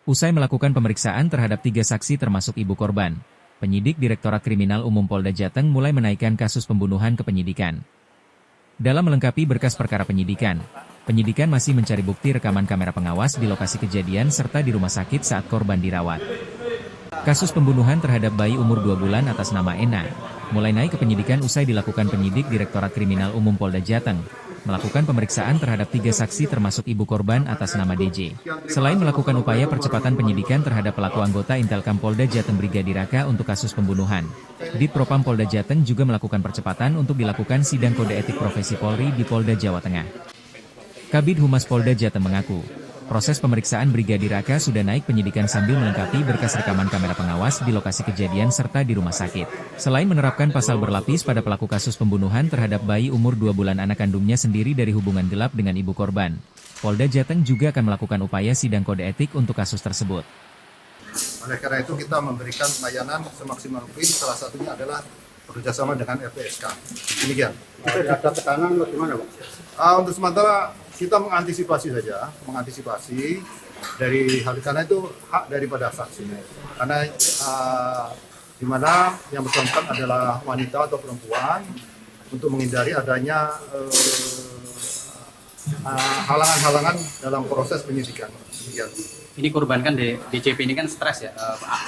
Usai melakukan pemeriksaan terhadap 3 saksi termasuk ibu korban, penyidik Direktorat Kriminal Umum Polda Jateng mulai menaikkan kasus pembunuhan ke penyidikan. Dalam melengkapi berkas perkara penyidikan masih mencari bukti rekaman kamera pengawas di lokasi kejadian serta di rumah sakit saat korban dirawat. Kasus pembunuhan terhadap bayi umur 2 bulan atas nama Ena mulai naik ke penyidikan usai dilakukan penyidik Direktorat Kriminal Umum Polda Jateng melakukan pemeriksaan terhadap 3 saksi termasuk ibu korban atas nama DJ. Selain melakukan upaya percepatan penyidikan terhadap pelaku anggota Intelkam Polda Jateng Brigadir Raka untuk kasus pembunuhan, Ditpropam Polda Jateng juga melakukan percepatan untuk dilakukan sidang kode etik profesi Polri di Polda Jawa Tengah. Kabid Humas Polda Jateng mengaku, proses pemeriksaan Brigadir Raka sudah naik penyidikan sambil melengkapi berkas rekaman kamera pengawas di lokasi kejadian serta di rumah sakit. Selain menerapkan pasal berlapis pada pelaku kasus pembunuhan terhadap bayi umur 2 bulan anak kandungnya sendiri dari hubungan gelap dengan ibu korban, Polda Jateng juga akan melakukan upaya sidang kode etik untuk kasus tersebut. Oleh karena itu kita memberikan pelayanan semaksimal mungkin, salah satunya adalah bekerjasama dengan LPSK. Demikian. Itu ada tekanan atau gimana, Pak? Untuk sementara kita mengantisipasi dari hal karena itu hak daripada saksi. Karena di mana yang bersangkutan adalah wanita atau perempuan, untuk menghindari adanya halangan-halangan dalam proses penyidikan. Demikian. Ini korban kan DCP ini kan stres ya,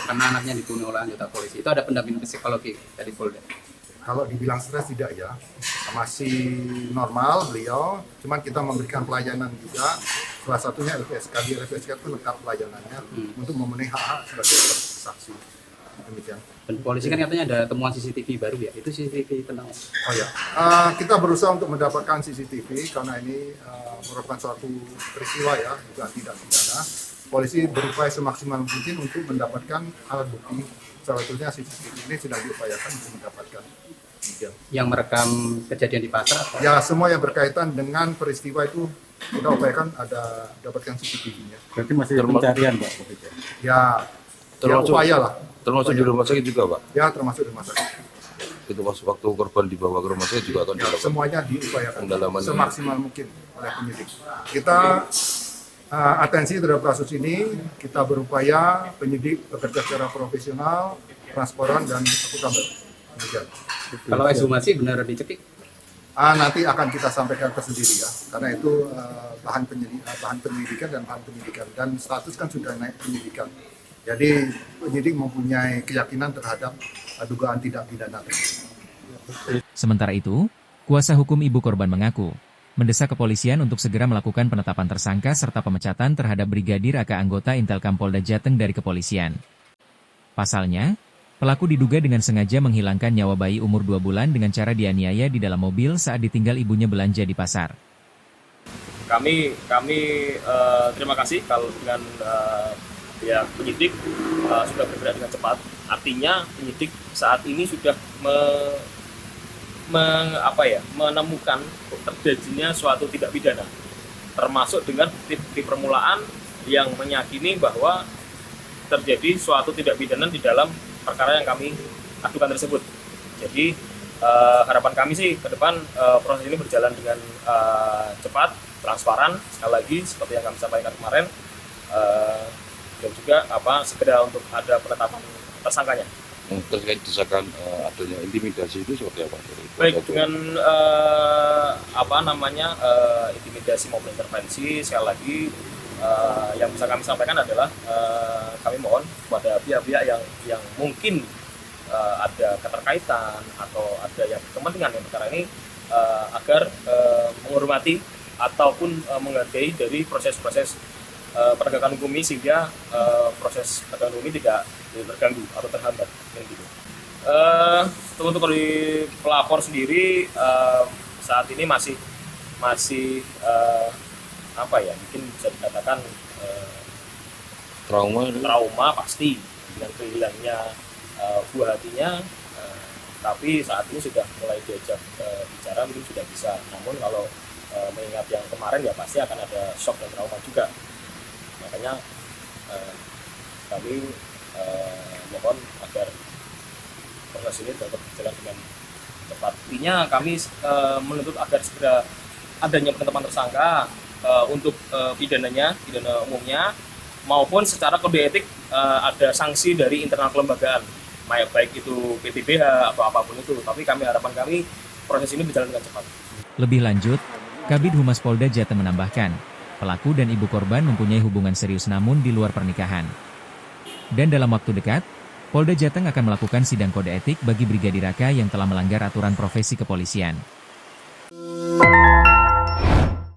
karena anaknya dibunuh oleh anggota polisi. Itu ada pendampingan psikologi dari Polda? Kalau dibilang stres tidak ya, masih normal beliau, cuman kita memberikan pelayanan juga, salah satunya LPSK. Di LPSK itu lengkap pelayanannya untuk memenuhi hak-hak sebagai saksi. Demikian. Dan polisi kan katanya ada temuan CCTV baru ya, itu CCTV tentang? Oh ya, kita berusaha untuk mendapatkan CCTV karena ini merupakan suatu peristiwa ya, bukan tidak pidana. Polisi berupaya semaksimal mungkin untuk mendapatkan alat bukti. Salah satunya CCTV ini sedang diupayakan untuk mendapatkan. Demikian. Yang merekam kejadian di pasar? Ya, semua yang berkaitan dengan peristiwa itu kita upayakan ada dapatkan CCTV-nya. Berarti masih pencarian, Pak? Ya, termasuk, upaya lah. Termasuk di rumah sakit juga, Pak? Ya, termasuk di rumah sakit. Itu waktu korban dibawa ke rumah sakit juga akan Ya, semuanya diupayakan semaksimal mungkin oleh penyidik. Kita atensi terhadap kasus ini, kita berupaya penyidik bekerja secara profesional, transparan, dan akuntabel. Kalau ekshumasi benar dicekik? Nanti akan kita sampaikan tersendiri ya, karena itu bahan penyelidikan dan status kan sudah naik penyidikan. Jadi penyidik mempunyai keyakinan terhadap dugaan tindak pidana. Sementara itu, kuasa hukum ibu korban mengaku mendesak kepolisian untuk segera melakukan penetapan tersangka serta pemecatan terhadap Brigadir Raka anggota Intelkam Polda Jateng dari kepolisian. Pasalnya, pelaku diduga dengan sengaja menghilangkan nyawa bayi umur 2 bulan dengan cara dianiaya di dalam mobil saat ditinggal ibunya belanja di pasar. Kami terima kasih kalau dengan penyidik sudah bergerak dengan cepat. Artinya penyidik saat ini sudah menemukan terjadinya suatu tindak pidana, termasuk dengan bukti permulaan yang meyakini bahwa terjadi suatu tindak pidana di dalam perkara yang kami adukan tersebut. Jadi harapan kami sih ke depan proses ini berjalan dengan cepat, transparan, sekali lagi seperti yang kami sampaikan kemarin, dan juga segera untuk ada penetapan tersangkanya. Terkait desakan adanya intimidasi itu seperti apa? Baik, dengan intimidasi maupun intervensi, sekali lagi yang bisa kami sampaikan adalah kami mohon kepada pihak-pihak yang mungkin ada keterkaitan atau ada yang kepentingan yang perkara ini agar menghormati ataupun menghargai dari proses-proses penegakan hukum ini sehingga proses penegakan hukum ini tidak terganggu atau terhambat. Gitu. Untuk dari pelapor sendiri saat ini masih mungkin bisa dikatakan trauma pasti dengan kehilangnya buah hatinya, tapi saat ini sudah mulai diajak bicara, mungkin sudah bisa. Namun kalau mengingat yang kemarin ya pasti akan ada shock dan trauma juga. Makanya kami mohon agar proses ini tetap berjalan dengan cepat. Intinya kami menuntut agar segera adanya penetapan tersangka untuk pidana umumnya, maupun secara kode etik ada sanksi dari internal kelembagaan, baik itu PTBH atau apapun itu. Tapi harapan kami proses ini berjalan dengan cepat. Lebih lanjut, Kabid Humas Polda Jateng menambahkan, pelaku dan ibu korban mempunyai hubungan serius namun di luar pernikahan. Dan dalam waktu dekat, Polda Jateng akan melakukan sidang kode etik bagi Brigadir AK yang telah melanggar aturan profesi kepolisian.